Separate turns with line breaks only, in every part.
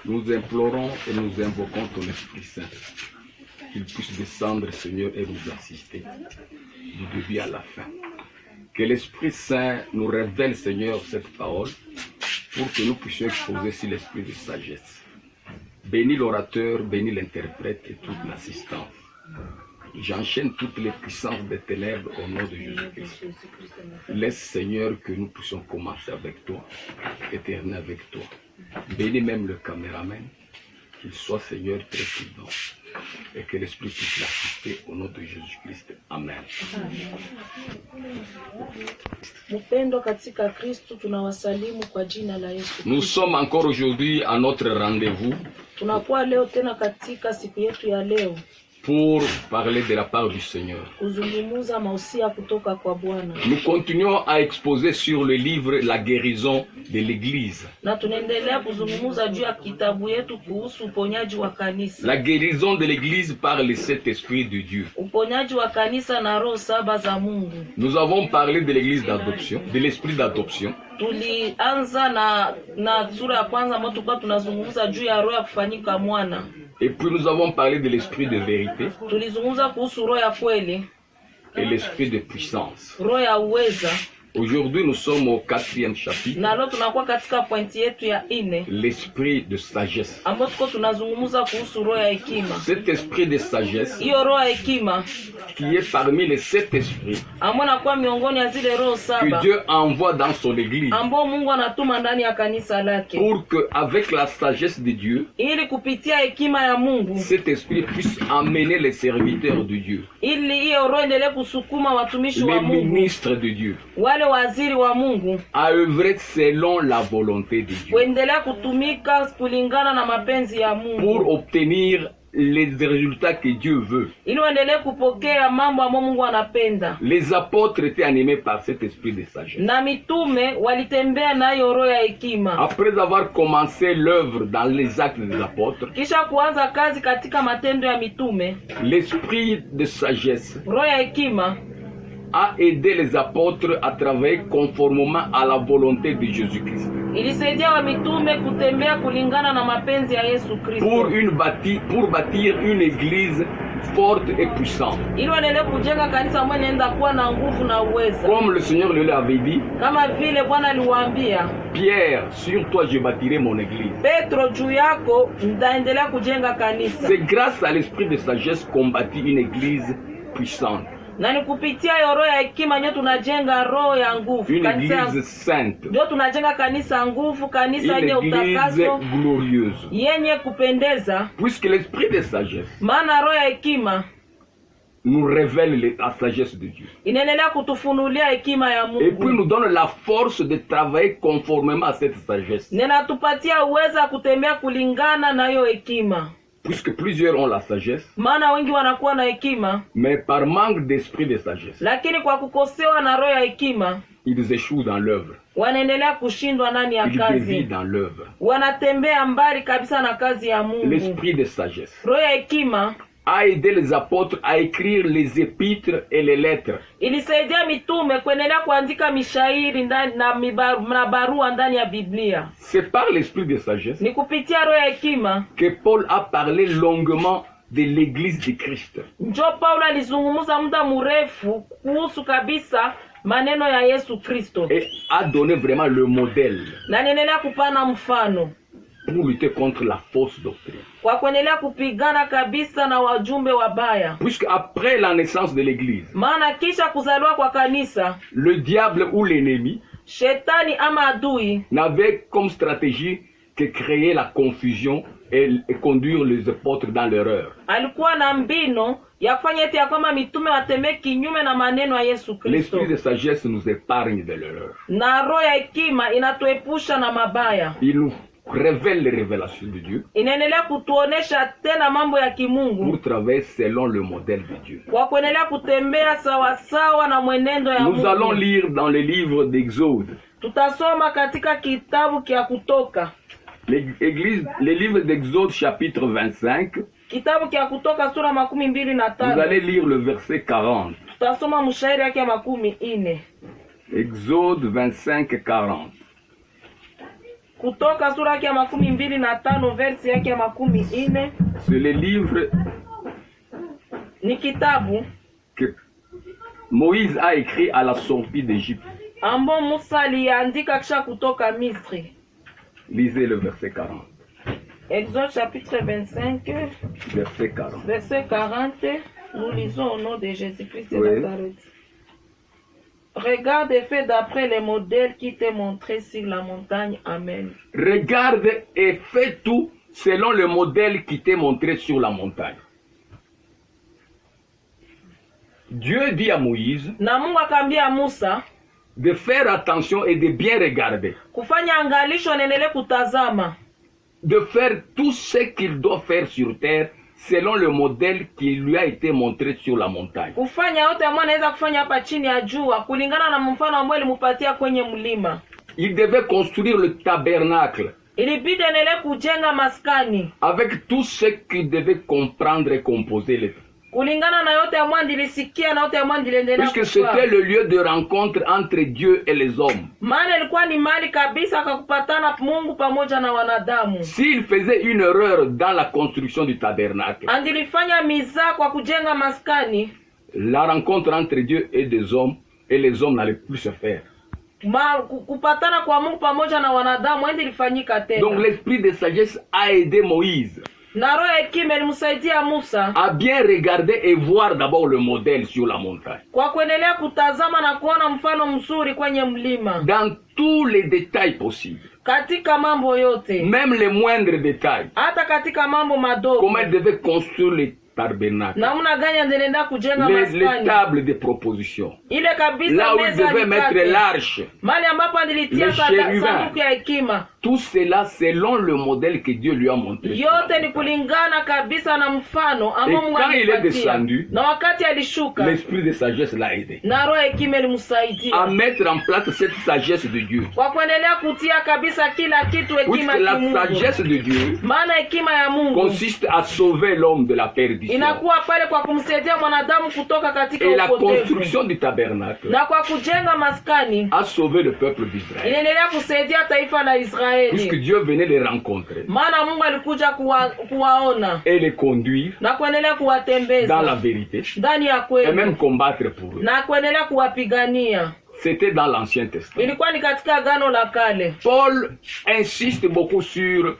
Nous implorons et nous invoquons ton Esprit Saint, qu'il puisse descendre, Seigneur, et nous assister du début à la fin. Que l'Esprit Saint nous révèle, Seigneur, cette parole pour que nous puissions exposer sur l'esprit de sagesse. Bénis l'orateur, bénis l'interprète et toute l'assistance. J'enchaîne toutes les puissances des ténèbres au nom de Jésus-Christ. Laisse, Seigneur, que nous puissions commencer avec toi et terminer avec toi. Bénis même le caméraman, qu'il soit, Seigneur, très prudent et que l'Esprit puisse l'assister au nom de Jésus-Christ. Amen.
Mpendo katika Kristo, tunawasalimu kwa jina la Yesu.
Nous sommes encore aujourd'hui à notre rendez-vous
Tunakuwa leo tena katika siku yetu ya leo
pour parler de la part du Seigneur.
kuzungumza mausia kutoka kwa Bwana.
Nous continuons à exposer sur le livre La guérison de l'Église.
Na tunaendelea kuzungumza juu ya kitabu yetu kuhusu uponyaji wa kanisa.
La guérison de l'Église par le Saint-Esprit de Dieu.
Uponyaji wa kanisa na roho saba za Mungu.
Nous avons parlé de l'Église d'adoption, de l'esprit d'adoption.
Tulianza na sura ya kwanza ambapo tulikuwa tunazungumza juu ya roho ya kufanyika mwana.
Et puis nous avons parlé de l'esprit de vérité
Tulizungumza kuhusu roho ya kweli,
et l'esprit de puissance.
roho ya uweza.
Aujourd'hui, nous sommes au 4e chapitre,
Na leo tunakuwa katika pointi yetu ya 4
l'esprit de sagesse.
ambapo tuko tunazungumza kuhusu roho ya hekima.
Cet esprit de sagesse
Hiyo roho ya hekima
qui est parmi les 7 esprits
ambao nakuwa miongoni ya zile roho
que
saba
Dieu envoie dans son Église
ambao Mungu anatuma ndani ya kanisa lake,
pour qu'avec la sagesse de Dieu,
ili kupitia hekima ya Mungu,
cet esprit puisse amener les serviteurs de Dieu,
ili hiyo roho endelee kusukuma watumishi wa
les
Mungu,
ministres de Dieu,
wale waziri wa Mungu,
à œuvrer selon la volonté de Dieu
kuendelea kutumika kulingana na mapenzi ya Mungu,
pour obtenir les résultats que Dieu veut.
ili waendelee kupokea mambo ambayo Mungu anapenda.
Les apôtres étaient animés par cet esprit de sagesse.
Na mitume walitembea na hiyo roho ya hekima.
Après avoir commencé l'œuvre dans les actes des apôtres,
Kisha kuanza kazi katika matendo ya mitume,
l'esprit de sagesse
roho ya hekima
a aidé les apôtres à travailler conformément à la volonté de Jésus-Christ
ilisaidia wa mitume kutembea kulingana na mapenzi ya Yesu Kristo,
pour bâtir une église forte et puissante.
ili waendelee kujenga kanisa ambalo linaenda kuwa na nguvu na uweza.
Comme le Seigneur le avait dit,
Kama vile Bwana aliwaambia,
Pierre, sur toi je bâtirai mon église.
Petro, juu yako nitaendelea kujenga kanisa.
C'est grâce à l'esprit de sagesse qu'on bâtit une église puissante,
Na ni kupitia hiyo roho ya hekima ndio tunajenga roho ya nguvu,
une
kanisa
église sainte,
ndio tunajenga kanisa ya nguvu, kanisa
une
yenye
église
utakaso,
glorieuse.
yenye kupendeza.
Puisque l'esprit de sagesse
Maana roho ya hekima
nous révèle la sagesse de Dieu.
inaendelea kutufunulia hekima ya
Et puis
Mungu.
nous donne la force de travailler conformément à cette sagesse.
Ninatupatia uwezo wa kutembea kulingana na hiyo hekima.
Puisque plusieurs ont la sagesse,
Maana wengi wanakuwa na hekima,
mais par manque d'esprit de sagesse,
lakini kwa kukosewa na roho ya hekima
ils échouent dans l'œuvre.
wanaendelea kushindwa ndani ya
Ils dévient
kazi,
dans l'œuvre.
wanatembea mbali kabisa na kazi ya Mungu.
L'esprit de sagesse
Roho ya hekima
a aidé les apôtres à écrire les épîtres et les lettres.
ilisaidia mitume kuendelea kuandika mishairi ndani na barua ndani ya Biblia.
C'est par l'esprit de sagesse
Ni kupitia roho ya hekima
que Paul a parlé longuement de l'église de Christ.
njo Paulo alizungumza muda mrefu kuhusu kabisa maneno ya Yesu Kristo,
Et a donné vraiment le modèle
na niendelea kupana mfano
pour lutter contre la fausse doctrine.
kwa kuendelea kupigana kabisa na wajumbe wabaya.
Puisque après la naissance de l'église,
Maana kisha kuzaliwa kwa kanisa,
le diable ou l'ennemi
shetani ama adui
n'avait comme stratégie que créer la confusion et conduire les apôtres dans l'erreur.
alikuwa na mbino ya kufanya eti ya kwamba mitume watembee kinyume na maneno ya Yesu Kristo.
L'esprit de sagesse nous épargne de l'erreur.
Na roho ya hekima inatuepusha na mabaya.
Il nous révèle les révélations de Dieu
Inaendelea kutuonesha tena mambo ya kimungu
pour travailler selon le modèle de Dieu.
kwa kuendelea kutembea sawa sawa na mwenendo ya
Nous allons
Mungu.
lire dans le livre d'Exode,
Tutasoma katika kitabu kia Kutoka.
le livre d'Exode chapitre 25.
Kitabu kia Kutoka sura 25.
Vous allez lire le verset 40.
Tutasoma mshairi yake 40.
Exode 25, 40.
Kutoka sura yake ya 25 versi yake ya 14.
C'est le livre
Ni kitabu
que Moïse a écrit à la sortie d'Égypte.
ambao Musa aliandika kisha kutoka Misri.
Lisez le verset 40.
Exode chapitre 25,
Verset 40.
verset 40. Nous lisons au nom de Jésus-Christ de
Oui.
Nazareth. Regarde et fais d'après les modèles qui t'est montré sur la montagne. Amen.
Regarde et fais tout selon le modèle qui t'est montré sur la montagne. Dieu dit à Moïse
Na Mungu akaambia Musa
de faire attention et de bien regarder,
kufanya angalisho, nenele kutazama,
de faire tout ce qu'il doit faire sur terre selon le modèle qui lui a été montré sur la montagne.
kufanya yote ambayo anaweza kufanya hapa chini ya jua kulingana na mfano ambao alimupatia kwenye mlima.
Il devait construire le tabernacle
Ilibidi endelee kujenga maskani
avec tout ce qu'il devait comprendre et composer les.
kulingana na yote ambayo nilisikia na yote ambayo niliendelea
Puisque
kufanya.
c'était le lieu de rencontre entre Dieu et les hommes.
Maana ilikuwa ni mahali kabisa kakupatana Mungu pamoja na wanadamu.
S'il faisait une erreur dans la construction du tabernacle,
Andilifanya mizaa kwa kujenga maskani,
la rencontre entre Dieu et des hommes, et les hommes n'allaient plus se faire.
kupatana kwa Mungu pamoja na wanadamu endilifanyika tena.
Donc l'esprit de sagesse a aidé Moïse
Na roho ya hekima ilimsaidia Musa
à bien regarder et voir d'abord le modèle sur la montagne.
kwa kuendelea kutazama na kuona mfano mzuri kwenye mlima
Dans tous les détails possibles,
katika mambo yote,
même les moindres détails,
hata katika mambo madogo.
comment elle devait construire le tabernacle,
Namna gani anaenda kujenga
les
maskani
tables de proposition,
ile kabisa,
là où il
meza
devait mettre
mikate,
l'arche,
mali ambapo andilitia
le chérubin.
sanduku ya hekima.
tout cela selon le modèle que Dieu lui a montré.
Yote ni kulingana kabisa na mfano ambao Mungu
quand il est
alipatia.
descendu,
Na wakati alishuka,
L'esprit de sagesse l'a aidé
na roho ya hekima
à
ilimsaidia
mettre en place cette sagesse de Dieu.
kwa kuendelea kutia kabisa kila kitu hekima
Puisque la
kimungu.
sagesse de Dieu
Maana hekima ya Mungu
consiste à sauver l'homme de la perdition.
inakuwa pale kwa kumsaidia mwanadamu kutoka katika
Et la
upotevu,
construction du tabernacle
na kwa kujenga maskani
a sauvé le peuple d'Israël.
inaendelea kusaidia taifa la
Puisque
Israeli.
Dieu venait les rencontrer
Maana Mungu alikuja kuwaona
et les conduire
na kuendelea
dans la
kuwatembeza
vérité
ndani ya
et
kweli
même combattre pour eux.
na kuendelea kuwapigania.
C'était dans l'Ancien Testament.
Ilikuwa ni katika Agano la Kale,
Paul insiste beaucoup sur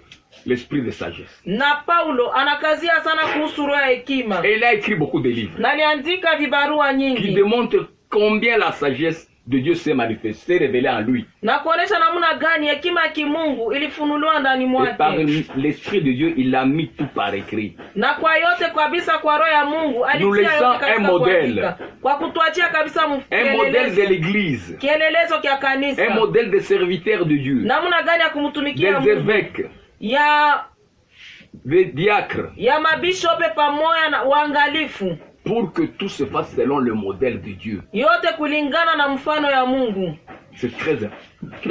l'esprit de sagesse.
na Paulo anakazia sana kuhusu roho ya hekima,
Et il a écrit beaucoup de livres
na aliandika vibarua
qui
nyingi
démontrent combien la sagesse de Dieu s'est manifestée, révélée en lui.
na kuonesha namna gani hekima ya kimungu ilifunuliwa ndani
Et par
mwake,
l'esprit de Dieu, il a mis tout par écrit.
na kwa yote kabisa kwa roho ya Mungu
Nous
alitia
laissons
yote katika
un modèle.
kuandika, kwa kutuachia kabisa
Un modèle de l'Église,
kielelezo kya
un
kanisa,
modèle de serviteurs de Dieu,
namna gani ya kumtumikia
des
Mungu,
évêques,
ya
des diacres,
ya mabishope pamoja na waangalifu,
pour que tout se fasse selon le modèle de Dieu.
yote kulingana na mfano ya Mungu.
C'est très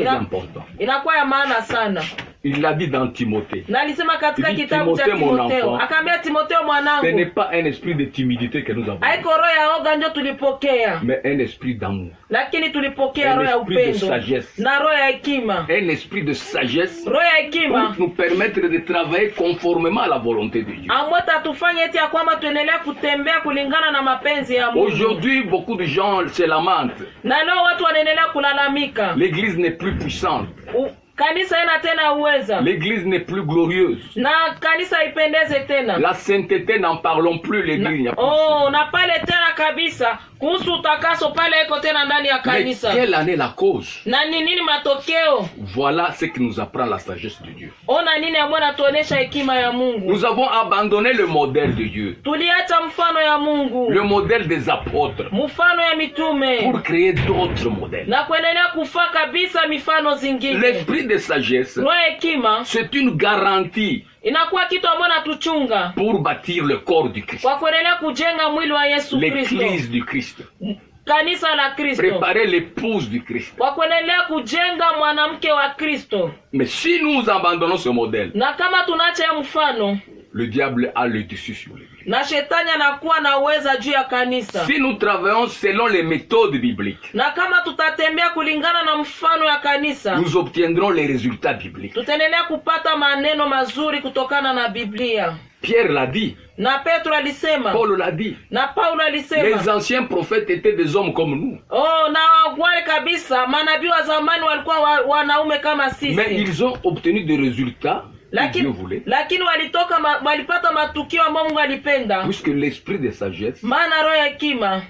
important.
Inakuwa ya maana sana.
Il l'a dit dans Timothée.
Na alisema katika
Il dit,
kitabu cha
Timothée, mon
Timotheo,
enfant,
akaambia Timotheo
Ce
mwanangu,
n'est pas un esprit de timidité que nous avons,
haiko roho ya oga ndio tulipokea,
mais un esprit d'amour,
lakini tulipokea
Un
roho ya
esprit de
upendo
sagesse.
na roho ya hekima.
un esprit de sagesse
Roho ya hekima
pour nous permettre de travailler conformément à la volonté de Dieu.
amweta tufanye eti ya kwamba tuendelea kutembea kulingana na mapenzi ya Mungu.
Aujourd'hui, beaucoup de gens se lamentent.
Na leo watu wanaendelea kulalamika,
L'église n'est plus puissante.
kanisa ina tena uweza,
L'église n'est plus glorieuse.
na kanisa ipendeze tena.
La sainteté, n'en parlons plus, l'église. Il n'y a plus.
Oh, na pale tena kabisa kuhusu utakaso pale iko tena ndani ya
Mais
kanisa.
quelle en est la cause?
Na ni nini matokeo?
Voilà ce que nous apprend la sagesse de Dieu.
Ona nini ambayo natuonesha hekima ya Mungu.
Nous avons abandonné le modèle de Dieu,
Tuliacha mfano ya Mungu,
le modèle des apôtres,
mfano ya mitume,
pour créer d'autres modèles.
na kuendelea kufaa kabisa mifano zingine.
L'esprit de sagesse,
Roho ya hekima
c'est une garantie
inakuwa kitu ambacho natuchunga
pour bâtir le corps du Christ,
kwa kuendelea kujenga mwili wa Yesu Kristo,
l'église du Christ,
kanisa la Kristo,
préparer l'épouse du Christ.
kwa kuendelea kujenga mwanamke wa Kristo.
Mais si nous abandonnons ce modèle,
Na kama tunaacha ya mfano,
le diable a le dessus sur l'église.
na shetani anakuwa na uweza juu ya kanisa.
Si nous travaillons selon les méthodes bibliques,
Na kama tutatembea kulingana na mfano ya kanisa,
nous obtiendrons les résultats bibliques.
tutaendelea kupata maneno mazuri kutokana na Biblia.
Pierre l'a dit,
Na Petro alisema,
Paul l'a dit.
na Paulo alisema,
Les anciens prophètes étaient des hommes comme nous.
oh, na wale kabisa manabii wa zamani walikuwa wanaume kama sisi.
Mais ils ont obtenu des résultats que Dieu voulait.
Lakini walipata matukio ambayo Mungu alipenda.
Puisque l'esprit de sagesse
Maana roho ya hekima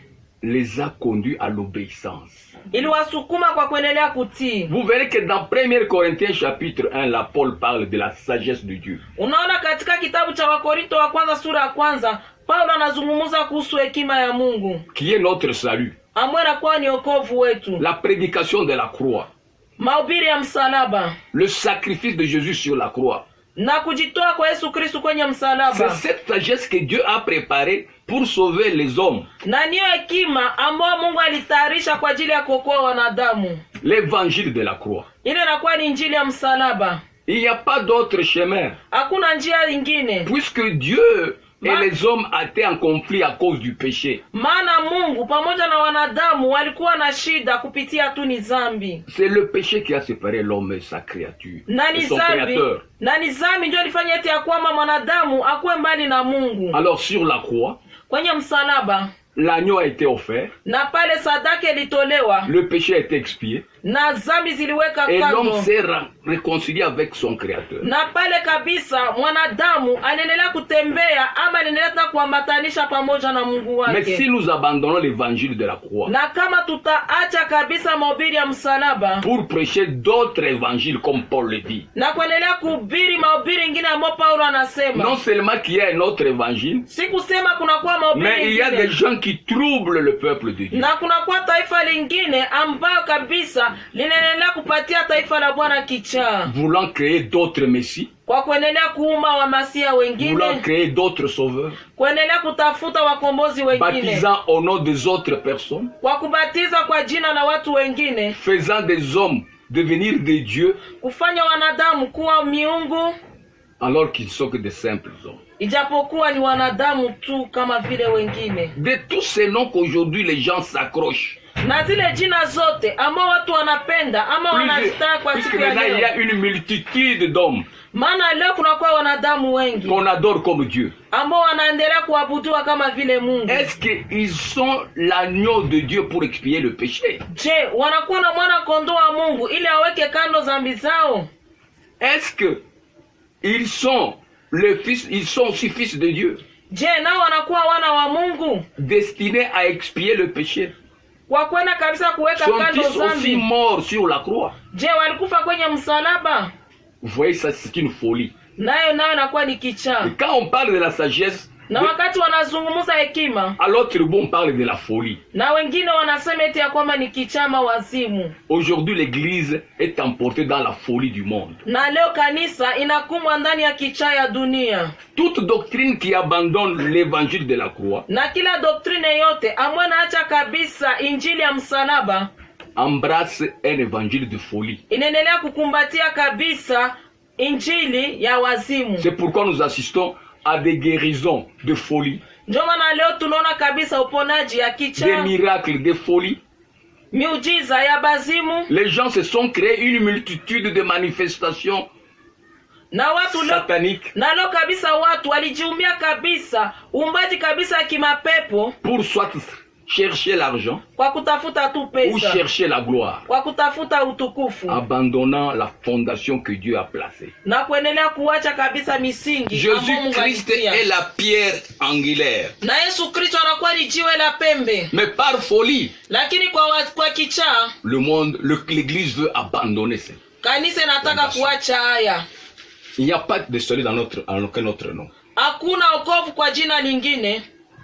les a conduits à l'obéissance.
iliwasukuma kwa kuendelea kutii.
Vous verrez que dans 1 Corinthiens chapitre 1, là, Paul parle de la sagesse de Dieu.
Unaona katika kitabu cha Wakorinto wa kwanza sura ya kwanza, Paulo anazungumza kuhusu hekima ya Mungu,
Qui est notre salut.
ambayo inakuwa ni wokovu wetu.
La prédication de la croix.
Mahubiri ya msalaba
Le sacrifice de Jésus sur la croix.
na kujitoa kwa Yesu Kristo kwenye
C'est
msalaba.
cette sagesse que Dieu a préparée pour sauver les hommes.
Na niyo hekima ambayo Mungu alitayarisha kwa ajili ya kuokoa wanadamu.
L'évangile de la croix.
Ile inakuwa ni injili ya msalaba.
Il n'y a pas d'autre chemin.
Hakuna njia nyingine.
Puisque Dieu et les hommes étaient en conflit à cause du péché.
Maana Mungu pamoja na wanadamu walikuwa na shida kupitia tu ni dhambi.
C'est le péché qui a séparé l'homme et sa créature.
Na
Et
ni
son
dhambi,
créateur.
na ni dhambi ndio ilifanya eti ya kwamba mwanadamu akuwe mbali na Mungu.
Alors sur la croix,
Kwenye msalaba
l'agneau a été offert.
na pale sadaka ilitolewa
Le péché a été expié.
na dhambi ziliweka
Et l'homme
kando.
s'est réconcilié avec son créateur.
Na pale kabisa mwanadamu anaendelea kutembea ama anaendelea tena kuambatanisha pamoja na Mungu
Mais si
wake.
nous abandonnons l'évangile de la croix
Na kama tutaacha kabisa mahubiri ya msalaba
pour prêcher d'autres évangiles comme Paul le dit,
na kuendelea kuhubiri mahubiri ingine ambayo Paulo anasema,
non seulement qu'il y a un autre évangile,
si kusema kunakuwa mahubiri
mais il y a des
ingine
gens qui troublent le peuple de Dieu.
na kunakuwa taifa lingine ambayo kabisa linaendelea kupatia taifa la Bwana kichaa
Voulant créer d'autres messies,
kwa kuendelea kuuma wamasia wengine,
voulant créer d'autres sauveurs,
kuendelea kutafuta wakombozi wengine,
baptisant au nom des autres personnes,
kwa kubatiza kwa jina la watu wengine,
faisant des hommes devenir des dieux,
kufanya wanadamu kuwa miungu
alors qu'ils sont que des simples hommes.
ijapokuwa ni wanadamu tu kama vile wengine.
De tous ces noms qu'aujourd'hui les gens s'accrochent,
Na zile jina zote ambao watu wanapenda ama wanazitaka kwa
puisque
siku ya
maintenant il y a
leo,
une multitude d'hommes
maana leo kunakuwa wanadamu wengi
qu'on adore comme Dieu.
ambao wanaendelea kuabudiwa kama vile Mungu.
Est-ce qu'ils sont l'agneau de Dieu pour expier le péché?
Je, wanakuwa na mwana kondoo wa Mungu ili aweke kando dhambi zao?
Est-ce que ils sont le fils, ils sont aussi fils de Dieu,
Je, nao wanakuwa wana wa Mungu
destinés à expier le péché?
kwa kwenda kabisa kuweka kando
Sont-ils aussi
dhambi?
morts sur la croix?
Je, walikufa kwenye msalaba?
Vous voyez, ça c'est une folie.
Nayo inakuwa ni kichaa.
Et quand on parle de la sagesse,
Na wakati wanazungumza hekima,
à l'autre bout on parle de la folie.
na wengine wanasema eti ya kwamba ni kichama wazimu.
Aujourd'hui l'église est emportée dans la folie du monde.
Na leo kanisa inakumbwa ndani ya kichaa ya dunia.
Toute doctrine qui abandonne l'évangile de la croix
Na kila doktrine yote ambayo naacha kabisa injili ya msalaba
embrasse un évangile de folie.
inaendelea kukumbatia kabisa injili ya wazimu.
C'est pourquoi nous assistons à des guérisons de folie,
Ndio maana leo tunaona kabisa uponaji ya
des
kichaa,
miracles de folie.
miujiza ya bazimu,
Les gens se sont créés une multitude de manifestations
na watu leo,
sataniques
na leo kabisa watu walijiumia kabisa umbaji kabisa ya kimapepo
pour soit chercher l'argent
kwa kutafuta tu
ou
pesa,
chercher la gloire,
kwa kutafuta utukufu,
abandonnant la fondation que Dieu a placée.
na kuendelea kuacha kabisa misingi ambayo Mungu
Jésus-Christ
alitia.
est la pierre angulaire.
Na Yesu Kristo anakuwa ni jiwe la pembe,
Mais par folie,
lakini kwa kichaa
le monde, l'église veut abandonner ça.
kanisa inataka kuacha haya.
Il n'y a pas de salut dans aucun autre nom.
Hakuna wokovu kwa jina lingine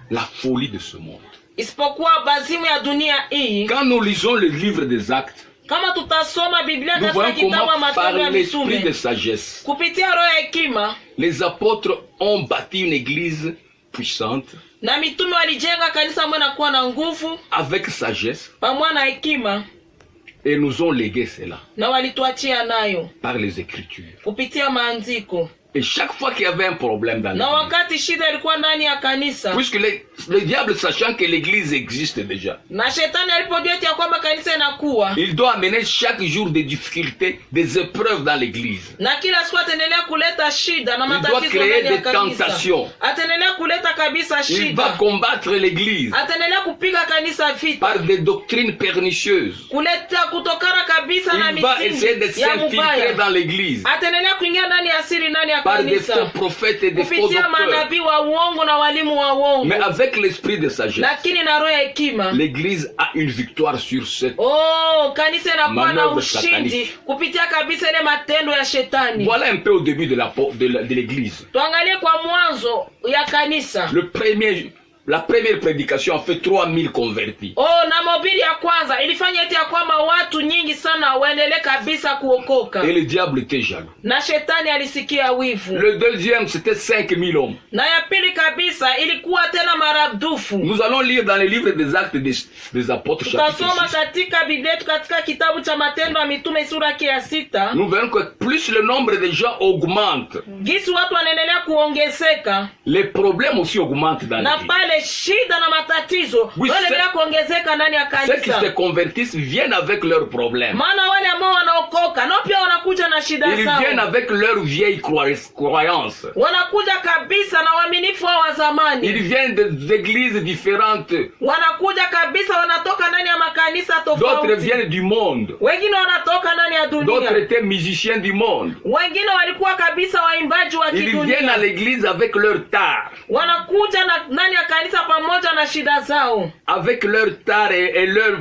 La folie de ce monde.
isipokuwa bazimu ya dunia hii.
Quand nous lisons le livre des Actes,
Kama tutasoma Biblia
nous
katika
voyons
kitabu ya
comment
Matendo ya
par l'esprit de
Mitume,
sagesse,
kupitia roho ya hekima
les apôtres ont bâti une église puissante,
na mitume walijenga kanisa ambayo inakuwa na nguvu
avec sagesse,
pamoja na hekima,
et nous ont légué cela
na walituachia nayo
par les Écritures.
kupitia maandiko.
Et chaque fois qu'il y avait un problème dans
na
l'église,
wakati shida ilikuwa ndani ya kanisa,
puisque le diable, sachant que l'église existe déjà,
na shetani alipojua eti ya kwamba kanisa inakuwa,
il doit amener chaque jour des difficultés, des épreuves dans l'église.
na kila siku ataendelea kuleta shida na
Il doit
matatizo
créer
ndani ya
des
kanisa,
tentations.
ataendelea kuleta kabisa
Il va
shida,
combattre l'église
ataendelea kupiga kanisa vita,
par des doctrines pernicieuses.
kuleta kutokana kabisa na
Il va essayer de
misingi ya
s'infiltrer
mubaya,
dans l'église
ataendelea kuingia ndani ya siri ndani ya
par des faux
kanisa
prophètes et des faux
kupitia
docteurs.
manabii wa uongo na walimu wa uongo,
Mais avec l'esprit de sagesse,
lakini na roho ya hekima,
l'église a une victoire sur cette.
kanisa inakuwa na
Manœuvre
ushindi
satanique.
kupitia kabisa ile matendo ya shetani.
Voilà un peu au début de l'église.
Tuangalie kwa mwanzo ya kanisa.
La première prédication a fait 3000 convertis.
Na mahubiri ya kwanza ilifanya eti ya kwamba watu nyingi sana waendelee kabisa kuokoka,
Et le diable était jaloux.
na shetani alisikia wivu.
Le deuxième, c'était 5000 hommes.
Na ya pili kabisa ilikuwa tena maradufu.
Nous allons lire dans les livres des Actes des Apôtres, chapitre
Tutasoma
6.
katika Biblia yetu katika kitabu cha Matendo ya Mitume sura ya 6.
Nous verrons que plus le nombre de gens augmente,
Gisi watu wanaendelea kuongezeka,
les problèmes aussi augmentent dans
na
l'église.
pale shida na matatizo
Oui,
wanaendelea kuongezeka ndani ya
Ceux qui se
kanisa.
convertissent viennent avec leurs problèmes.
Maana wale ambao wanaokoka nao pia wanakuja na shida
Ils viennent
zao,
avec leurs vieilles croyances.
wanakuja kabisa na uaminifu wao wa
Ils
zamani,
viennent des églises différentes.
wanakuja kabisa, wanatoka ndani ya makanisa
D'autres
tofauti.
viennent du monde.
Wengine wanatoka ndani ya
D'autres
dunia,
étaient musiciens du monde.
wengine walikuwa kabisa waimbaji wa
Ils viennent à
kidunia,
l'église avec leur tare.
wanakuja ndani ya kanisa pamoja na shida zao,
Avec leur tare et leur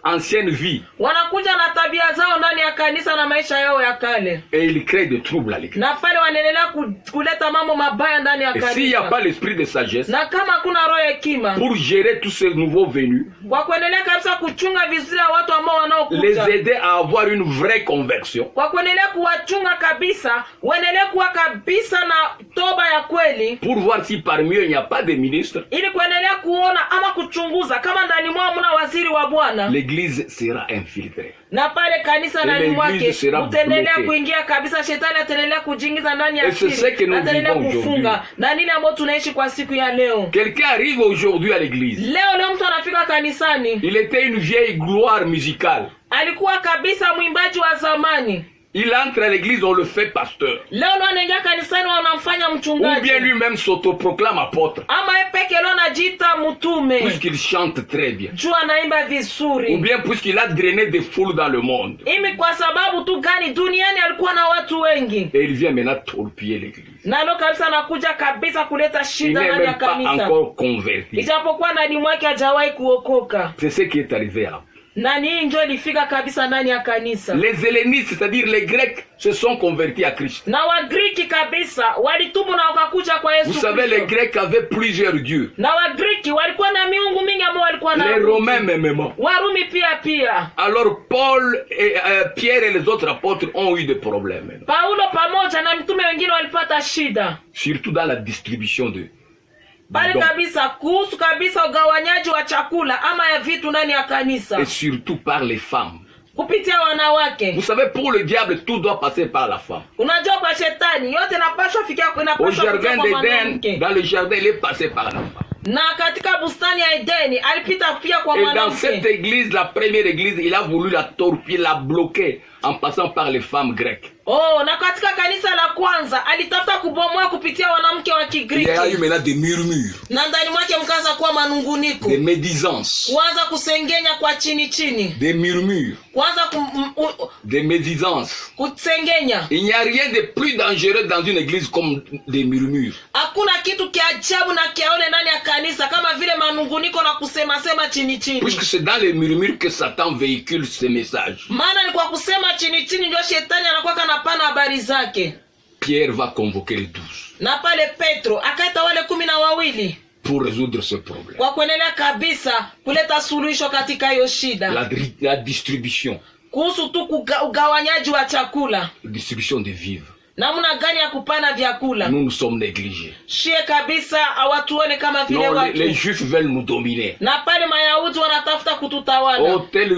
ancienne vie.
wanakuja na tabia zao ndani ya kanisa na maisha yao ya kale,
Et ils créent des troubles à l'église.
na pale wanaendelea kuleta mambo mabaya ndani ya
Et s'il n'y a
kanisa.
pas l'esprit de sagesse
Na kama hakuna roho ya hekima
pour gérer tous ces nouveaux venus,
kwa kuendelea kabisa kuchunga vizuri ya watu ambao
les
wanaokuja,
aider à avoir une vraie conversion,
kwa kuendelea kuwachunga kabisa, waendelee kuwa kabisa na toba ya kweli,
pour voir si parmi eux il n'y a pas de ministres,
ili kuendelea kuona ama kuchunguza kama ndani mwao mna waziri wa Bwana,
l'église sera infiltrée.
na pale kanisa ndani
l'église
mwake
sera
utaendelea
bloquée.
kuingia kabisa. Shetani ataendelea kujiingiza ndani ya
Et c'est ce que
siri,
nous
ataendelea
vivons
kufunga,
aujourd'hui.
na nini ambayo tunaishi kwa siku ya leo.
Quelqu'un arrive aujourd'hui à l'église.
Leo mtu anafika kanisani,
Il était une vieille gloire musicale.
alikuwa kabisa mwimbaji wa zamani,
Il entre à l'église, on le fait pasteur.
leo ndo anaingia kanisani wanamfanya
Ou
mchungaji,
bien lui-même s'autoproclame apôtre.
ama yeye peke leo anajiita mtume
Puisqu'il chante très bien.
juu anaimba
Ou
vizuri.
bien puisqu'il a drainé des foules dans le monde.
Imi kwa sababu tu gani? Duniani alikuwa na watu wengi,
Et il vient maintenant torpiller l'église.
na leo kabisa anakuja kabisa kuleta
Il
shida
n'est
ndani ya
même pas
kanisa,
encore converti.
ijapokuwa ndani mwake hajawahi kuokoka.
C'est ce qui est arrivé là.
Na nii njo ilifika kabisa ndani ya kanisa,
Les hellénistes, c'est-à-dire les Grecs, se sont convertis à Christ.
na Wagriki kabisa walitubu na wakakuja kwa Yesu
Vous savez, les
Kristo.
Grecs avaient plusieurs dieux.
Na Wagriki walikuwa na miungu mingi ambao walikuwa na
Les Romains même.
Warumi pia.
Alors Paul et Pierre et les autres apôtres ont eu des problèmes.
Paulo pamoja na mitume wengine walipata shida
Surtout dans la distribution de
pale
dons.
kabisa, kuhusu kabisa ugawanyaji wa chakula ama ya vitu ndani ya kanisa
Et surtout par les femmes.
kupitia wanawake.
Vous savez, pour le diable, tout doit passer par la femme.
Unajua, kwa shetani yote inapaswa fikia
Au
inapaswa
jardin
kufikia kwa
d'Éden,
mwanamke,
dans le jardin, il est passé par la femme.
na katika bustani ya Edeni alipita pia kwa
Et dans cette
mwanamke.
église, la première église, il a voulu la torpiller, la bloquer en passant par les femmes grecques.
Na katika kanisa la kwanza alitafuta kubomoa kupitia wanamke wa
Il y a eu
Kigriki,
maintenant des murmures,
na ndani mwake mkaanza kuwa manunguniko,
des médisances,
kuanza kusengenya kwa chini,
des murmures,
kuanza
des médisances.
kusengenya.
Il n'y a rien de plus dangereux dans une église comme des murmures.
Hakuna kitu kia ajabu na kiaone ndani ya kanisa kama vile manunguniko na kusema chini.
Puisque c'est dans les murmures que Satan véhicule ses messages.
Maana ni kwa kusema chini ndio shetani anakuwa kanapana habari zake.
Pierre va convoquer les 12
Na pale Petro akaita wale 12
pour résoudre ce problème.
kwa kuendelea kabisa kuleta suluhisho katika hiyo shida,
La distribution.
kuhusu tu ugawanyaji wa chakula,
Distribution de vivres.
namna gani ya kupana vyakula.
Nous sommes négligés.
Shie kabisa hawatuone kama vile
Non,
watu.
les Juifs veulent nous dominer.
Na pale Mayahudi wanatafuta kututawala.
Oh, telle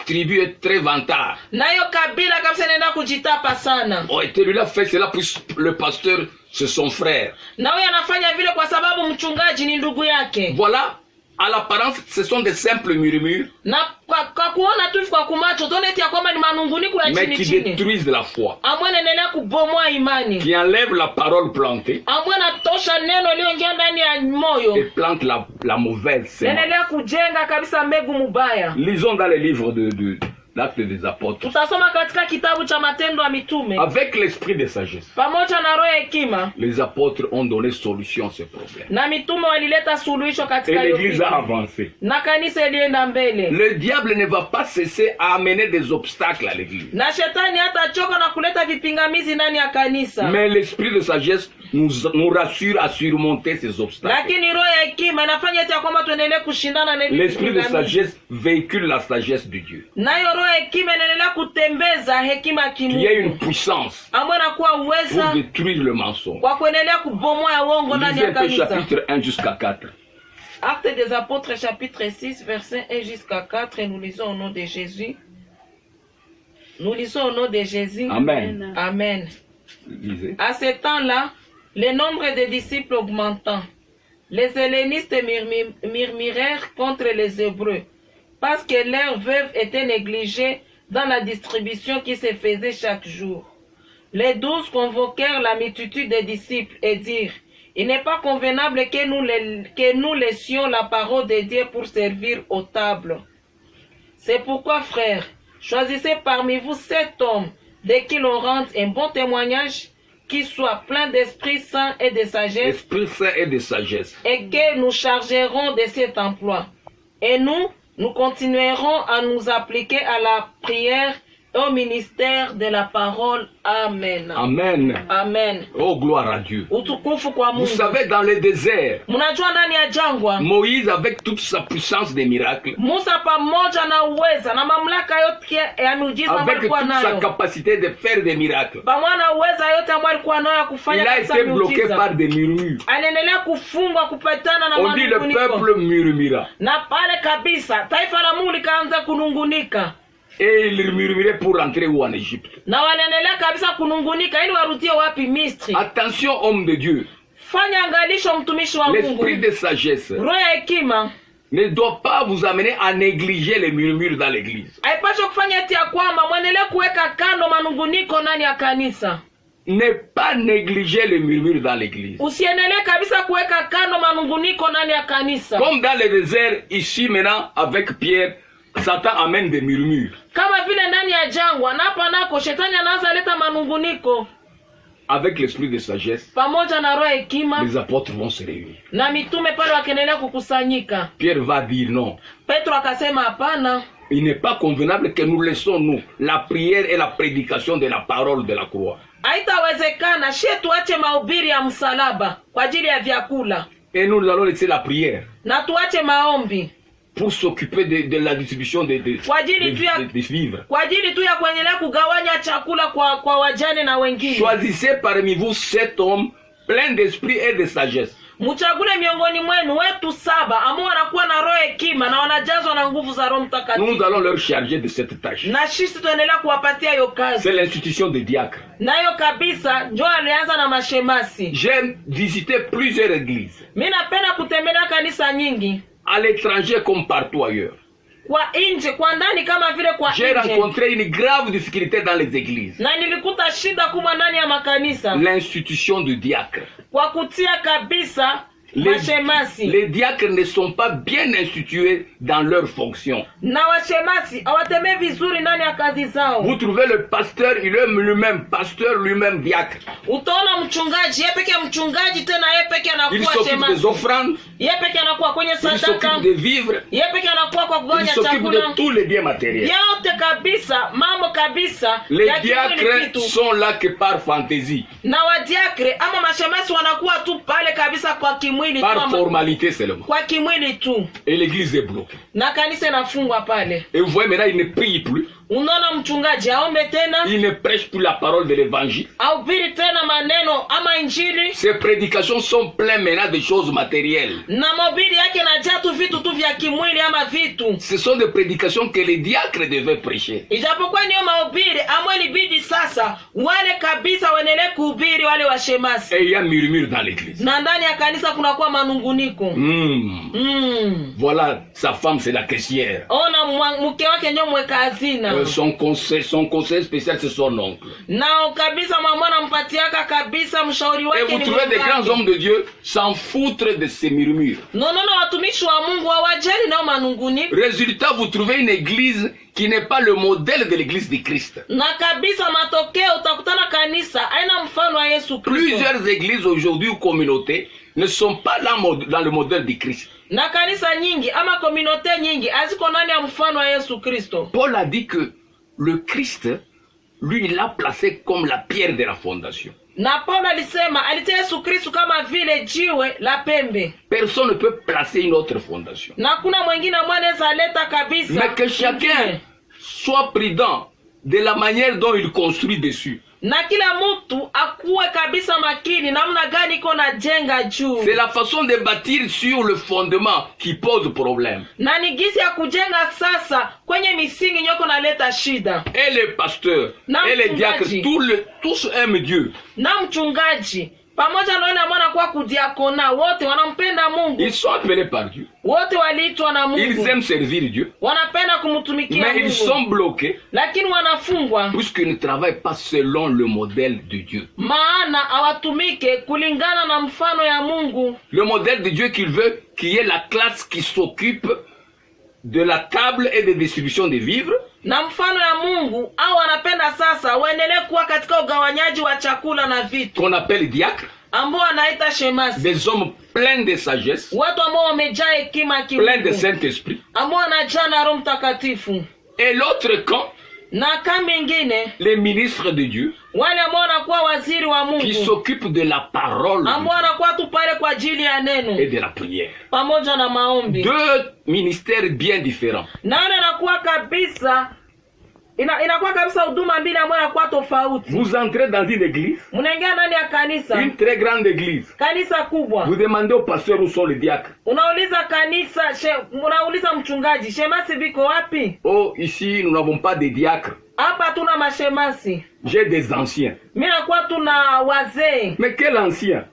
tribu est très vantard.
Nayo kabila kabisa inaenda kujitapa sana.
Oh, et celui-là fait cela pour le pasteur, c'est son frère.
Na huyo anafanya vile kwa sababu mchungaji ni ndugu yake.
Voilà, à l'apparence, ce sont des simples murmures,
Na kwa kuona tu kwa kumacho toneti ya kwamba ni manunguniko ya
mais
chini
qui
chini.
détruisent la foi,
Amwe anaendelea kubomoa imani.
qui enlèvent la parole plantée
Amwe anatosha neno iliyoingia ndani ya moyo.
et plantent la mauvaise sémence.
Naendelea kujenga kabisa mbegu mubaya.
Lisons dans les livres de l'Acte des Apôtres.
Tutasoma katika kitabu cha Matendo ya Mitume.
Avec l'esprit de sagesse,
Pamoja na roho ya hekima
les apôtres ont donné solution à ce problème.
na mitume walileta suluhisho
Et
katika hiyo
l'église a
vita.
avancé.
Na kanisa ilienda mbele.
Le diable ne va pas cesser à amener des obstacles à l'église.
Na shetani hata choka na kuleta vipingamizi ndani ya kanisa.
Mais l'esprit de sagesse nous rassure à surmonter ces obstacles.
Lakini roho ya hekima inafanya eti ya kwamba tuendelee kushindana na hivi
L'esprit de
vipingamizi.
sagesse véhicule la sagesse de Dieu.
Nayo roho ya hekima inaendelea kutembeza hekima ya
Qui a une
kimungu.
puissance
Ambayo inakuwa
pour
uweza
détruire le mensonge.
kwa kuendelea kubomoa ya uongo ndani
Lisez
ya
un peu
kanisa.
chapitre 1 jusqu'à 4.
Actes des Apôtres chapitre 6 verset 1 jusqu'à 4 et nous lisons au nom de Jésus. Nous lisons au nom de Jésus.
Amen.
Amen.
Lisez.
À ce temps-là, le nombre des disciples augmentant, les hellénistes murmurèrent contre les Hébreux parce que leurs veuves étaient négligées dans la distribution qui se faisait chaque jour. Les 12 convoquèrent la multitude des disciples et dirent: il n'est pas convenable que nous laissions la parole de Dieu pour servir aux tables. C'est pourquoi, frères, choisissez parmi vous 7 hommes de qui l'on rende un bon témoignage, qui soit plein d'Esprit Saint et de sagesse,
Esprit saint et de sagesse.
et que nous chargerons de cet emploi. Et nous continuerons à nous appliquer à la prière et au ministère de la parole. Amen.
Amen.
Amen.
Oh, gloire à Dieu.
Utukufu kwa
Vous
Mungu.
savez, dans le désert,
Mnajua ndani ya jangwa,
Moïse, avec toute sa puissance des miracles,
Musa pamoja na uweza na mamlaka yote ya miujiza ambayo
avec
alikuwa
toute sa
nayo,
capacité de faire des miracles,
pamoja na uweza yote ambayo alikuwa nayo ya kufanya
il a
kabisa
été bloqué
miujiza,
par des murmures.
aliendelea kufungwa kupatana na
On dit le
manunguniko.
peuple murmura.
Na pale kabisa taifa la Mungu likaanza kunungunika,
Et il murmurait pour rentrer où en Égypte.
na wanaendelea kabisa kunungunika ili warudie wapi? Misri.
Attention, homme de Dieu.
Fanya angalisho, mtumishi wa Mungu.
L'esprit de sagesse
Roho ya hekima
ne doit pas vous amener à négliger les murmures dans l'église.
haipaswi kufanya eti ya kwamba mwendelee kuweka kando manunguniko ndani ya kanisa.
Ne pas négliger les murmures dans l'église.
Usiendelee kabisa kuweka kando manunguniko ndani ya kanisa.
Comme dans le désert, ici maintenant, avec Pierre, Satan amène des murmures.
Kama vile ndani ya jangwa na hapa nako shetani anaanza leta manunguniko.
Avec l'esprit de sagesse,
Pamoja na roho ya hekima
les apôtres vont se réunir.
na mitume pale wakiendelea kukusanyika,
Pierre va dire non.
Petro akasema hapana,
Il n'est pas convenable que nous laissons, nous, la prière et la prédication de la parole de la croix.
haitawezekana shie tuache mahubiri ya msalaba kwa ajili ya vyakula
Et nous allons laisser la prière
na tuache maombi
pour s'occuper de la distribution des vivres.
kwa ajili tu ya kuendelea kugawanya chakula kwa wajane na wengine.
Choisissez parmi vous 7 hommes pleins d'esprit et de sagesse.
Mchagule miongoni mwenu wetu 7 ambao wanakuwa na roho hekima na wanajazwa na nguvu za Roho Mtakatifu.
Nous allons leur charger de cette tâche.
Na sisi tuendelea kuwapatia hiyo kazi.
C'est l'institution des diacres.
Nayo kabisa ndio alianza na mashemasi.
J'ai visité plusieurs églises.
Mimi napenda kutembelea kanisa nyingi.
À l'étranger comme partout ailleurs.
Kwa nje, kwa ndani kama vile kwa nje.
J'ai rencontré une grave difficulté dans les églises.
Na nilikuta shida kubwa ndani ya makanisa.
L'institution de diacre.
Kwa kutia kabisa mashemasi.
Les diacres ne sont pas bien institués dans leurs fonctions.
Na washemasi hawatembei vizuri ndani ya kazi zao.
Vous trouvez le pasteur, il est lui-même pasteur, lui-même diacre.
Utaona mchungaji, yeye pekee mchungaji, tena yeye pekee anakuwa
shemasi. Il s'occupe des offrandes.
Yeye pekee anakuwa kwenye sadaka.
Il s'occupe des vivres.
Yeye pekee anakuwa kwa kugawanya chakula.
Il s'occupe de tous les biens matériels.
Yote kabisa, mambo kabisa.
Les diacres sont là que par fantaisie.
Na wadiakre ama mashemasi wanakuwa tu pale kabisa kwa kimwili tu.
Par formalité seulement.
Kwa kimwili tu.
Et l'église est bloquée.
Na kanisa inafungwa pale.
Et vous voyez maintenant, ils ne prient plus.
Unaona mchungaji aombe tena,
il ne prêche plus la parole de l'évangile.
ahubiri tena maneno ama injili,
Ses prédications sont pleines maintenant de choses matérielles.
na mahubiri yake najaa tu vitu tu vya kimwili ama vitu.
Ce sont des prédications que les diacres devaient prêcher.
Ijapokuwa niyo mahubiri amwe libidi sasa wale kabisa waendelee kuhubiri wale washemasi.
Et il y a murmure dans l'église.
Na ndani ya kanisa kunakuwa manunguniko.
Voilà, sa femme c'est la caissière.
Ona mke wake nyo mweka hazina.
Son conseil spécial c'est son oncle.
Nao kabisa mama anampatiaka kabisa mshauri
Et
wake
vous
ni
trouvez des
Mungu
grands
wake.
hommes de Dieu s'en foutre de ces murmures.
No, watumishi wa Mungu hawajali nao manunguniko.
Résultat, vous trouvez une église qui n'est pas le modèle de l'église de Christ.
Na kabisa matokeo utakutana kanisa haina mfano wa Yesu Kristo.
Plusieurs églises aujourd'hui ou communautés ne sont pas là dans le modèle de Christ.
Na kanisa nyingi ama communauté nyingi haziko ndani ya mfano wa Yesu Kristo.
Paul a dit que le Christ, lui, il l'a placé comme la pierre de la fondation.
Na Paulo alisema alitia Yesu Kristo kama vile jiwe la pembe.
Personne ne peut placer une autre fondation.
Na kuna mwingine mwanaweza leta kabisa.
Mais que chacun soit prudent de la manière dont il construit dessus.
Na kila mtu akuwe kabisa makini namna gani iko na jenga juu.
C'est la façon de bâtir sur le fondement qui pose problème.
Na ni gisi ya kujenga sasa kwenye misingi nyoko naleta shida.
Et les pasteurs et les diacres, tous aiment Dieu.
Na mchungaji pamoja na wale ambao wanakuwa kudiakona wote wanampenda Mungu.
Ils sont appelés par Dieu.
Wote waliitwa na Mungu.
Ils aiment servir Dieu.
Wanapenda kumtumikia Mungu.
Mais ils sont bloqués.
Lakini wanafungwa.
Puisqu'ils ne travaillent pas selon le modèle de Dieu.
Maana hawatumike kulingana na mfano ya Mungu.
Le modèle de Dieu qu'il veut, qui est la classe qui s'occupe de la table et de distribution des vivres.
Na mfano ya Mungu au wanapenda sasa waendelee kuwa katika ugawanyaji wa chakula na vitu.
Qu'on appelle diacres.
Ambao wanaita shemasi.
Des hommes pleins de sagesse.
Watu ambao wamejaa hekima kimungu.
Pleins de Saint-Esprit.
Ambao wanajaa na Roho Mtakatifu.
Et l'autre camp.
Na kama ingine.
Les ministres de Dieu.
Wale ambao wanakuwa waziri wa Mungu.
Qui s'occupent de la parole.
Ambao wanakuwa tu pale kwa ajili ya neno.
Et de la prière.
Pamoja na maombi.
Deux ministères bien différents.
Na inakuwa kabisa inakuwa kabisa huduma mbili ambayo inakuwa tofauti.
Vous entrez dans une église.
Mnaingia ndani ya kanisa.
Une très grande église.
Kanisa kubwa.
Vous demandez au pasteur où sont les diacres.
Unauliza kanisa, unauliza mchungaji, shemasi biko wapi?
Oh, ici nous n'avons pas de diacres.
Hapa tuna mashemasi.
J'ai des anciens.
Mimi nakuwa tuna wazee.
Mais quel ancien?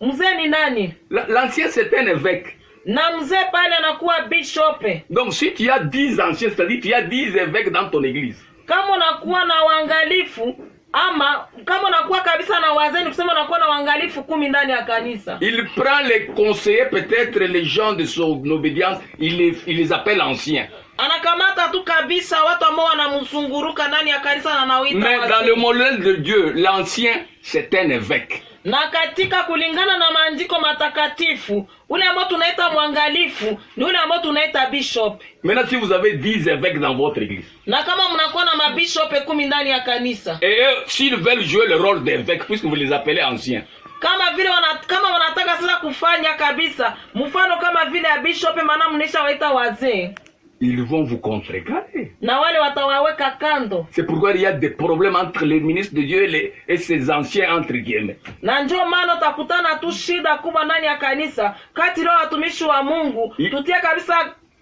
Mzee ni nani?
L'ancien c'est un évêque.
Na mzee pale anakuwa bishop.
Donc si tu as 10 anciens, c'est-à-dire tu as 10 évêques dans ton église.
Kama unakuwa na waangalifu ama kama unakuwa kabisa na wazee, ni kusema unakuwa na waangalifu 10 ndani ya kanisa.
Il prend les conseillers, peut-être les gens de son obédience, il les appelle anciens.
Anakamata tu kabisa watu ambao wanamzunguruka ndani ya kanisa na anaoita wazee.
Mais dans le modèle de Dieu, l'ancien c'est un évêque.
Na katika kulingana na maandiko matakatifu, ule ambao tunaita mwangalifu ni ule ambao tunaita bishop.
Maintenant si vous avez 10 évêques dans votre église.
Na kama mnakuwa na mabishop 10 ndani ya kanisa.
Et eux, s'ils veulent jouer le rôle d'évêque, puisque vous les appelez anciens.
Kama vile kama wanataka sasa kufanya kabisa mfano kama vile ya bishop, maana mnisha waita wazee.
Ils vont vous contrecarrer.
Na wale watawaweka kando.
C'est pourquoi il y a des problèmes entre les ministres de Dieu et ses anciens entre guillemets.
Na njoo maana utakutana tu shida kubwa ndani ya kanisa kati ya watumishi wa Mungu.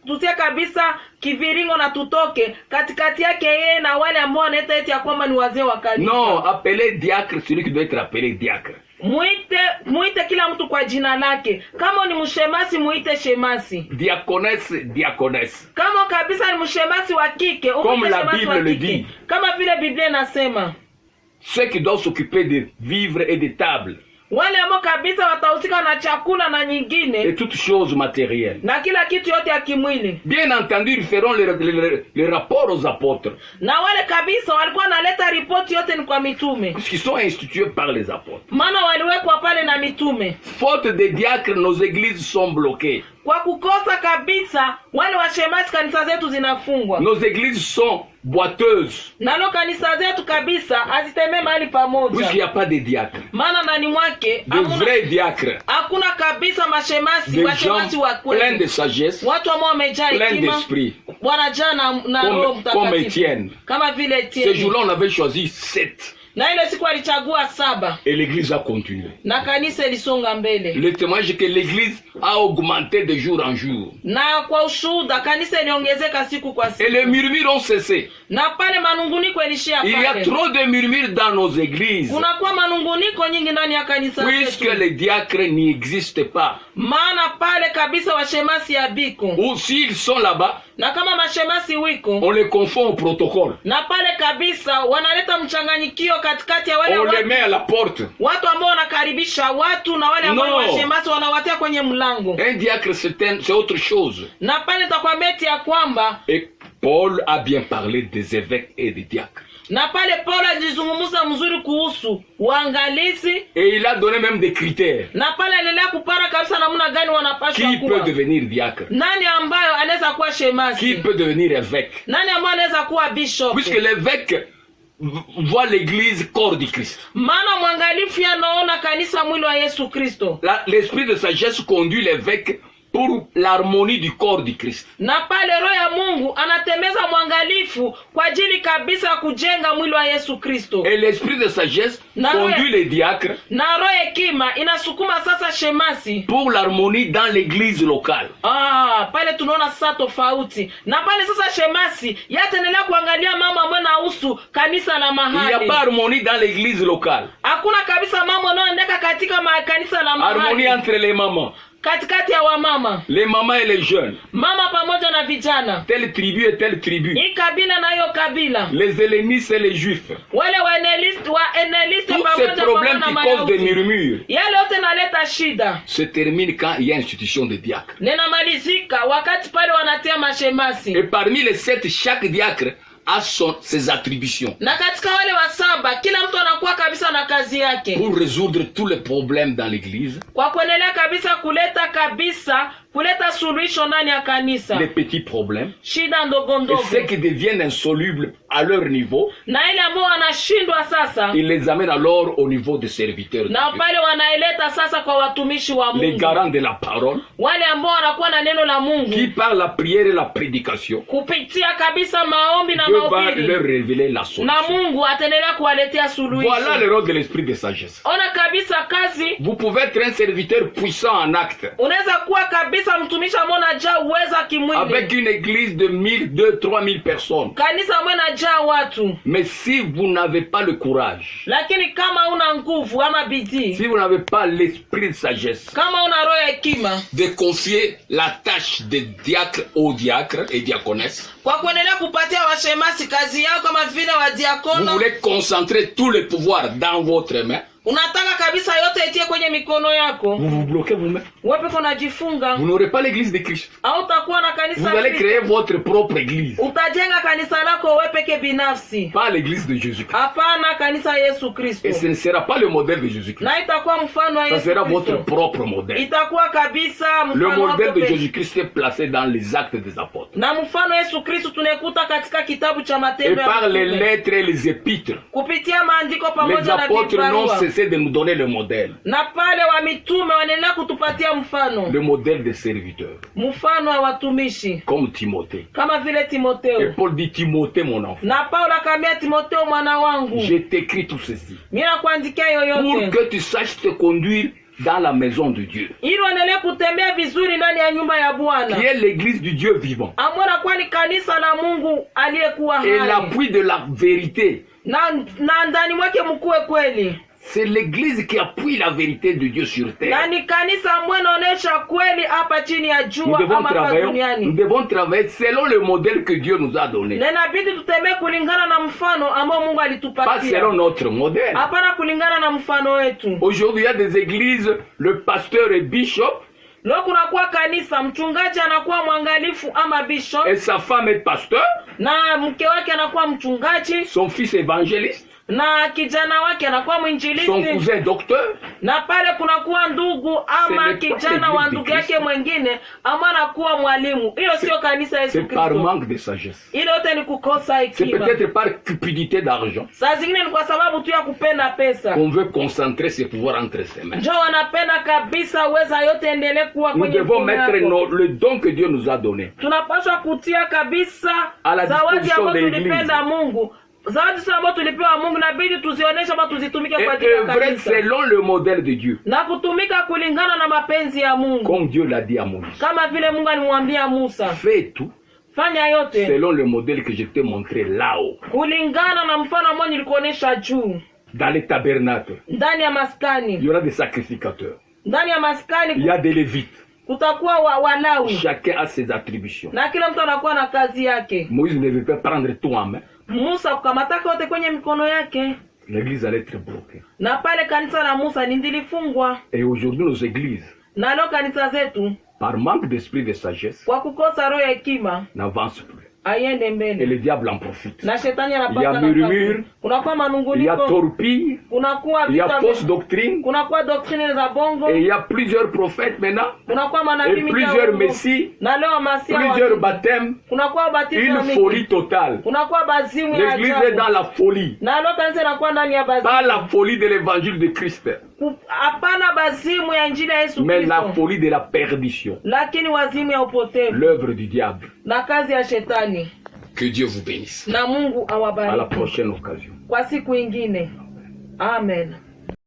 Tutie kabisa kiviringo na tutoke katikati yake yeye na wale ambao wanaita eti ya kwamba ni wazee wa kanisa.
Non, appelez diacre celui qui doit être appelé diacre.
Muite kila mtu kwa jina lake. Kama ni mshemasi muite shemasi.
Diaconesse.
Kama kabisa ni mshemasi wa kike,
comme la Bible le dit.
Kama vile Biblia inasema.
Ceux qui doivent s'occuper de vivres et de tables.
Wale ambao kabisa watahusika na chakula na nyingine.
Et toutes choses matérielles.
Na kila kitu yote ya kimwili.
Bien entendu, ils feront les rapports aux apôtres.
Na wale kabisa walikuwa naleta ripoti yote ni kwa mitume.
Parce qu'ils sont institués par les apôtres.
Maana waliwekwa pale na mitume.
Faute de diacres, nos églises sont bloquées.
Kwa kukosa kabisa wale washemasi kanisa zetu zinafungwa.
Nos églises sont boiteuses.
Nalo kanisa zetu kabisa hazitembei mahali pamoja.
Puisqu'il n'y a pas de diacres.
Maana ndani mwake
de vrais diacres.
Hakuna kabisa mashemasi, washemasi wa kweli.
Plein de sagesse.
Watu ambao wamejaa hekima.
Plein d'esprit.
wanajaa na Roho
comme
Mtakatifu
Étienne.
kama vile
Ce
Etienne.
jour-là, on avait choisi 7.
Na ile siku alichagua 7
Et l'église a continué.
na kanisa ilisonga mbele.
Le témoignage est que l'église a augmenté de jour en jour.
Na kwa ushuhuda kanisa iliongezeka siku kwa
Et les
siku.
murmures ont cessé.
Na pale manunguniko ilishia
Il y a
pale.
trop de murmures dans nos églises.
Kunakuwa manunguniko nyingi ndani ya kanisa
Puisque
letu.
les diacres n'existent pas.
Maana pale kabisa washemasi ya biko.
Ou s'ils sont là-bas,
Na kama mashemasi wiko,
on les confond au protocole.
na pale kabisa wanaleta mchanganyikio katikati ya wale
On les
watu,
met à la porte.
watu ambao wanakaribisha watu na wale ambao
No.
washemasi wanawatia kwenye mlango.
Un diacre, c'est autre chose.
Na pale nitakwambia eti ya kwamba
Et Paul a bien parlé des évêques et des diacres.
na pale Paulo alizungumza mzuri kuhusu uangalizi,
Et il a donné même des critères.
na pale aliendelea kupara kabisa namna gani wanapaswa
Qui peut
kuwa.
devenir diacre?
Nani ambayo anaweza kuwa
Qui
shemasi?
peut devenir évêque?
Nani ambayo anaweza kuwa bishop?
Puisque l'évêque voit l'église corps du Christ.
Maana mwangalifu anaona kanisa mwili wa Yesu Kristo.
L'esprit de sagesse conduit l'évêque pour l'harmonie du corps du Christ.
Na pale roho ya Mungu anatembeza mwangalifu kwa ajili kabisa ya kujenga mwili wa Yesu Kristo.
Et l'esprit de sagesse
Na
conduit les diacres
Na roho hekima inasukuma sasa shemasi.
pour l'harmonie dans l'église locale.
Pale tunaona sasa tofauti. Na pale sasa shemasi yataendelea kuangalia mambo ambayo yanahusu kanisa la
Il n'y a
mahali.
pas harmonie dans l'église locale.
Hakuna kabisa mambo yanayoendeka katika kanisa la
Harmonie
mahali.
entre les mamans.
Katikati ya wamama,
Les mamans et les jeunes.
mama pamoja na vijana.
Telle tribu et telle tribu.
Hii kabila na hiyo kabila.
Les hellénistes et les juifs.
Wale waeneliste
Tous
pamoja
ces problèmes
na
qui causent des
Mayahudi.
murmures
Yale yote naleta shida.
se terminent quand il y a institution de diacre.
Ninamalizika wakati pale wanatia mashemasi.
Et parmi les 7, chaque diacre a ses attributions
Na katika wale wa 7 kila mtu anakuwa kabisa na kazi yake.
pour résoudre tous les problèmes dans l'église,
Kwa kuendelea kabisa kuleta suluhisho ndani ya kanisa.
les petits problèmes,
Shida ndogo
et
ndogo.
ceux qui deviennent insolubles à leur niveau,
Na ile ambao wanashindwa sasa,
ils les amènent alors au niveau des serviteurs de
na
Dieu,
pale wanaileta sasa kwa watumishi wa
les
Mungu.
garants de la parole,
Wale ambao wanakuwa na neno la
qui
Mungu
par la prière et la prédication,
kupitia kabisa maombi na
Dieu va leur
mahubiri.
révéler la
Na
solution.
Mungu ataendelea kuwaletea
Voilà
suluhisho.
le rôle de l'esprit de sagesse.
Ona kabisa kazi.
Vous pouvez être un serviteur puissant en acte,
Unaweza kuwa kabisa mtumishi ambaye anajaa uweza kimwili.
avec une église de 1000, 2, 3000 personnes.
Kanisa ambaye anajaa watu.
Mais si vous n'avez pas le courage,
Lakini kama una nguvu ama bidii,
si vous n'avez pas l'esprit de sagesse,
kama una roho ya hekima,
de confier la tâche de diacre aux diacres et diaconesses,
kwa kuendelea kupatia washemasi kazi yao kama vile
vous
wadiakono,
voulez concentrer tous les pouvoirs dans votre main,
unataka kabisa yote itie kwenye mikono yako,
vous vous bloquez vous-même.
wewe pekee unajifunga,
Vous n'aurez pas l'église de Christ.
au utakuwa na
Vous
kanisa
allez
Kristo.
créer votre propre église,
Utajenga kanisa lako wewe pekee binafsi.
pas l'église de Jésus-Christ.
Hapana, kanisa ya Yesu Kristo.
Et ce ne sera pas le modèle de Jésus-Christ.
Na itakuwa mfano wa
Ça
Yesu
sera votre
Kristo.
propre modèle.
Itakuwa kabisa
Le
mfano
modèle
wako
de
pekee.
Jésus-Christ est placé dans les actes des apôtres.
Na mfano Yesu Kristo tunakuta katika kitabu cha
Et
Matendo ya
par les
Mitume.
lettres et les épîtres,
Kupitia maandiko
les
pamoja na
apôtres n'ont
vibarua.
cessé de nous donner le modèle.
Na pale wa mitume wanaendelea kutupatia mfano.
Le modèle des serviteurs,
Mfano wa watumishi
comme Timothée.
kama vile
Et
Timotheo.
Paul dit, Timothée, mon enfant,
Na Paulo akamwambia Timotheo mwana wangu,
je t'écris tout ceci
mimi nakuandikia
pour
yoyote
que tu saches te conduire dans la maison de Dieu,
ili uendelee kutembea vizuri ndani ya nyumba ya Bwana.
qui est l'église du Dieu vivant,
Amwona kuwa ni kanisa la Mungu aliyekuwa
et
hai.
l'appui de la vérité.
Na ndani mwake mkuwe kweli.
C'est l'église qui appuie la vérité de Dieu sur
Na
terre.
ni kanisa ambayo inaonyesha kweli hapa chini ya
Nous
jua
devons,
ama hapa
nous
duniani.
devons travailler selon le modèle que Dieu nous a donné,
Na inabidi tutembee kulingana na mfano ambao Mungu
pas
alitupatia.
selon notre modèle.
Hapana kulingana na mfano wetu.
Aujourd'hui, il y a des églises, le pasteur est bishop
Leo kunakuwa kanisa, mchungaji anakuwa mwangalifu ama bishop,
et sa femme est pasteur,
na mke wake anakuwa mchungaji,
son fils évangéliste,
na kijana wake anakuwa
son
mwinjilisti,
cousin docteur.
na pale kunakuwa ndugu ama kijana wa ndugu yake mwingine ama anakuwa mwalimu. Hiyo sio kanisa Yesu
C'est par
Kristo.
manque de sagesse.
Ile yote ni kukosa
C'est
hekima.
peut-être par cupidité d'argent
Saa zingine ni kwa sababu tu ya kupenda pesa,
qu'on veut concentrer ses pouvoirs entre ses mains.
njo wanapenda kabisa uweza yote endelee kuwa
Nous
kwenye
devons
mkono
mettre
yako.
le don que Dieu nous a donné
Tunapaswa kutia kabisa
à la
zawadi
disposition
ambayo
de l'Église
tulipenda Mungu, zawadi sasa ambayo tulipewa Mungu, inabidi tuzionyeshe ama tuzitumike
et
kwa ajili ya
œuvrer
kanisa
selon le modèle de Dieu,
na kutumika kulingana na mapenzi ya Mungu,
comme Dieu l'a dit à Moïse.
kama vile Mungu alimwambia Musa,
Fais tout
fanya yote
selon le modèle que je t'ai montré là-haut,
kulingana na mfano ambao nilikuonesha juu.
dans les tabernacles.
Ndani ya
Il
maskani,
y aura des sacrificateurs,
ndani ya
il
maskani
y a des lévites.
kutakuwa Walawi
Chacun a ses attributions.
na kila mtu anakuwa na kazi yake.
Moïse ne veut pas prendre tout en main.
Musa kukamataka yote kwenye mikono yake,
L'église allait être bloquée.
na pale kanisa la Musa ndilifungwa.
Et aujourd'hui, nos églises,
Na leo kanisa zetu
par manque d'esprit de sagesse,
kwa kukosa roho ya hekima
n'avancent plus.
aiende
Et
mbele,
le diable en profite.
na shetani
Il y a
anapata
murmure,
nafasi. Kunakuwa
il y a
manunguniko,
torpille,
kunakuwa
il y a
vita,
fausse doctrine,
kunakuwa doktrine za bongo,
et il y a plusieurs prophètes maintenant,
kunakuwa manabii
et
mingi ya
plusieurs
uongo.
messies,
Na leo masia
plusieurs baptêmes,
kunakuwa batizo
une
mingi,
folie totale.
kunakuwa bazimu ya
L'église est
ajabu.
dans la folie,
Na leo kanisa inakuwa ndani ya
pas
bazimu,
la folie de l'évangile de Christ,
hapana bazimu ya injili ya Yesu
mais la
Kristo,
folie de la perdition,
lakini wazimu ya upotevu
l'œuvre du diable.
na kazi ya shetani.
Que Dieu vous bénisse.
Na Mungu
À la
awabariki
prochaine occasion.
kwa siku ingine. Amen.